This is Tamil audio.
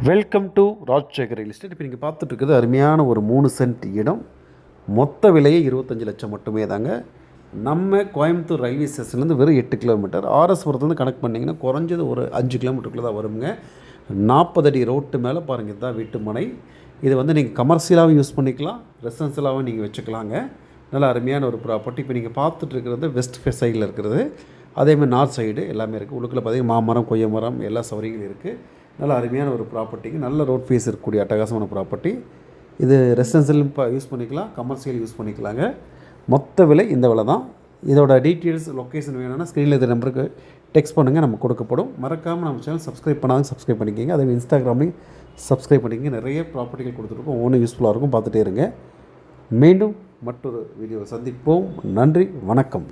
Welcome to Rajasekar real estate. இப்போ நீங்கள் பார்த்துட்டு இருக்குது அருமையான ஒரு 3 சென்ட் இடம். மொத்த விலையே 25 லட்சம் மட்டுமே தாங்க. நம்ம கோயம்புத்தூர் ரயில்வே ஸ்டேஷன்லேருந்து வெறும் 8 கிலோமீட்டர், ஆர்எஸ்புரத்துலேருந்து கனெக்ட் பண்ணிங்கன்னா குறைஞ்சது ஒரு 5 கிலோமீட்டருக்குள்ளே தான் வருங்க. 40 அடி ரோட்டு மேலே பாருங்கள், இதுதான் வீட்டு மனை. இது நீங்கள் கமர்ஷியலாகவும் யூஸ் பண்ணிக்கலாம், ரெசிடென்ஷியலாகவும் நீங்கள் வச்சுக்கலாங்க. நல்லா அருமையான ஒரு ப்ராப்பர்ட்டி. இப்போ நீங்கள் பார்த்துட்டு இருக்கிறது வெஸ்ட் ஃபேஸ் சைடில் இருக்கிறது. அதேமாதிரி நார்த் சைடு எல்லாமே இருக்குது. உள்ளுக்குள்ளே பார்த்தீங்கன்னா மாமரம், கொய்ய மரம் எல்லா சௌகரியங்களும் இருக்குது. நல்ல அருமையான ஒரு ப்ராப்பர்ட்டிங்க. நல்ல ரோட் ஃபேஸ் இருக்கக்கூடிய அட்டகாசமான ப்ராப்பர்ட்டி. இது ரெசிடென்ஷியல் யூஸ் பண்ணிக்கலாம், கமர்ஷியல் யூஸ் பண்ணிக்கலாங்க. மொத்த விலை இந்த விலை தான். இதோட டீட்டெயில்ஸ், லொக்கேஷன் வேணும்னா ஸ்க்ரீனில் இந்த நம்பருக்கு டெக்ஸ்ட் பண்ணுங்கள், நம்ம கொடுக்கப்படும். மறக்காமல் நம்ம சேனல் சப்ஸ்கிரைப் பண்ணாலும் சப்ஸ்கிரைப் பண்ணிக்கோங்க. அதே இன்ஸ்டாகிராம்லையும் சப்ஸ்கிரைப் பண்ணிக்கங்க. நிறைய ப்ராப்பர்ட்டிகள் கொடுத்துருக்கோம், ஒன்றும் யூஸ்ஃபுல்லாக இருக்கும், பார்த்துட்டே இருங்க. மீண்டும் மற்றொரு வீடியோவை சந்திப்போம். நன்றி, வணக்கம்.